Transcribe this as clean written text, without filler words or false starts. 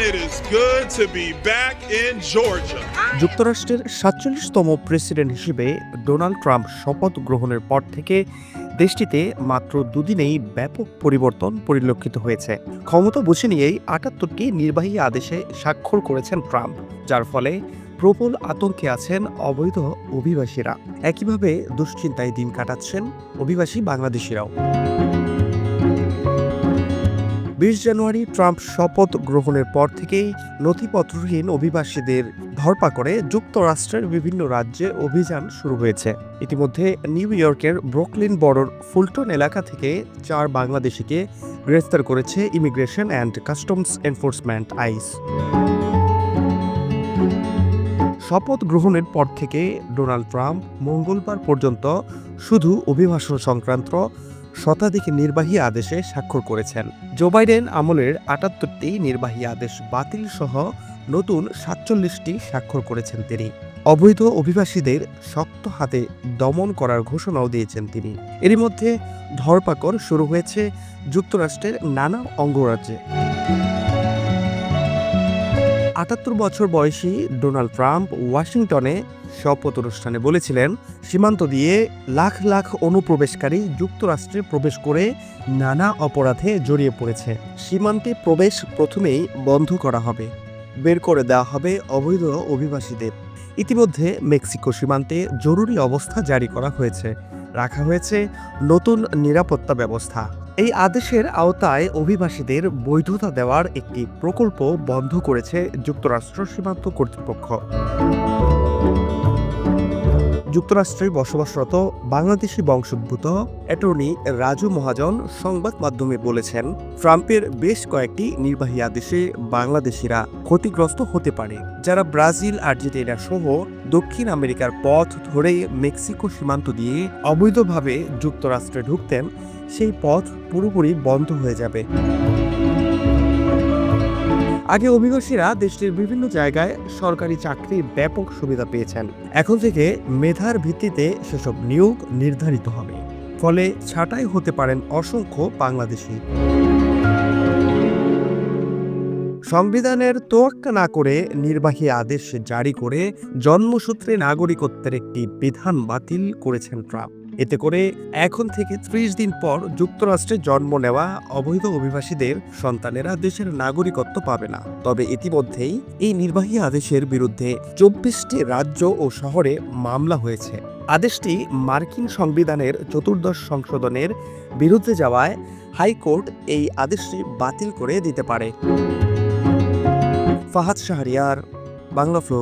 it is good to be back in Georgia. যুক্তরাষ্ট্রের ৪৭তম president হিসেবে Donald Trump শপথ গ্রহণের পর থেকে দেশটিতে মাত্র দুদিনেই ব্যাপক পরিবর্তন পরিলক্ষিত হয়েছে। ক্ষমতা বুঝে নিয়েই ৭৮টি নির্বাহী আদেশে স্বাক্ষর করেছেন ট্রাম্প, যার ফলে প্রবল আতঙ্কে আছেন অবৈধ অভিবাসীরা। একইভাবে দুশ্চিন্তায় দিন কাটাচ্ছেন অভিবাসী বাংলাদেশিরাও। ২০ জানুয়ারি ট্রাম্প শপথ গ্রহণের পর থেকেই নথিপত্রহীন অভিবাসীদের ধরপাকড়ে যুক্তরাষ্ট্রের বিভিন্ন রাজ্যে অভিযান শুরু হয়েছে। ইতিমধ্যে নিউ ইয়র্কের ব্রুকলিন বরোর ফুলটন এলাকা থেকে ৪ বাংলাদেশিকে গ্রেফতার করেছে immigration and customs enforcement ICE. শপথ গ্রহণের পর থেকে ডোনাল্ড ট্রাম্প মঙ্গলবার পর্যন্ত শুধু অভিবাসন সংক্রান্ত শতাধিক নির্বাহী আদেশে স্বাক্ষর করেছেন। জো বাইডেন আমলের ৭৮টি নির্বাহী আদেশ বাতিল সহ নতুন ৪৭টি স্বাক্ষর করেছেন তিনি। অবৈধ অভিবাসীদের শক্ত হাতে দমন করার ঘোষণাও দিয়েছেন তিনি। এরই মধ্যে ধরপাকড় শুরু হয়েছে যুক্তরাষ্ট্রের নানা অঙ্গরাজ্যে। ৭৮ বছর বয়সী ডোনাল্ড ট্রাম্প ওয়াশিংটনে শপথ অনুষ্ঠানে বলেছিলেন, সীমান্ত দিয়ে লাখ লাখ অনুপ্রবেশকারী যুক্তরাষ্ট্রে প্রবেশ করে নানা অপরাধে জড়িয়ে পড়েছে। সীমান্তে প্রবেশ প্রথমেই বন্ধ করা হবে, বের করে দেওয়া হবে অবৈধ অভিবাসীদের। ইতিমধ্যে মেক্সিকো সীমান্তে জরুরি অবস্থা জারি করা হয়েছে, রাখা হয়েছে নতুন নিরাপত্তা ব্যবস্থা। এই আদেশের আওতায় অভিবাসীদের বৈধতা দেওয়ার একটি প্রকল্প বন্ধ করেছে যুক্তরাষ্ট্র সীমান্ত কর্তৃপক্ষ। যুক্তরাষ্ট্রে বসবাসরত বাংলাদেশি বংশোদ্ভূত অ্যাটর্নি রাজু মহাজন সংবাদ মাধ্যমে বলেছেন, ট্রাম্পের বেশ কয়েকটি নির্বাহী আদেশে বাংলাদেশিরা ক্ষতিগ্রস্ত হতে পারে। যারা ব্রাজিল, আর্জেন্টিনা সহ দক্ষিণ আমেরিকার পথ ধরে মেক্সিকো সীমান্ত দিয়ে অবৈধভাবে যুক্তরাষ্ট্রে ঢুকতেন, সেই পথ পুরোপুরি বন্ধ হয়ে যাবে। আগে অভিবাসীরা দেশটির বিভিন্ন জায়গায় সরকারি চাকরির ব্যাপক সুবিধা পেয়েছেন। এখন থেকে মেধার ভিত্তিতে সেসব নিয়োগ নির্ধারিত হবে, ফলে ছাঁটাই হতে পারেন অসংখ্য বাংলাদেশি। সংবিধানের তোয়াক্কা না করে নির্বাহী আদেশ জারি করে জন্মসূত্রে নাগরিকত্বের একটি বিধান বাতিল করেছেন ট্রাম্প। এতে করে এখন থেকে ৩০ দিন পর যুক্তরাষ্ট্রে জন্ম নেওয়া অবৈধ অভিবাসীদের সন্তানেরা দেশের নাগরিকত্ব পাবে না। তবে ইতিমধ্যেই এই নির্বাহী আদেশের বিরুদ্ধে ২৪টি রাজ্য ও শহরে মামলা হয়েছে। আদেশটি মার্কিন সংবিধানের ১৪শ সংশোধনের বিরুদ্ধে যাওয়ায় হাইকোর্ট এই আদেশটি বাতিল করে দিতে পারে। ফাহাদ শাহরিয়ার, বাংলা ফ্লো।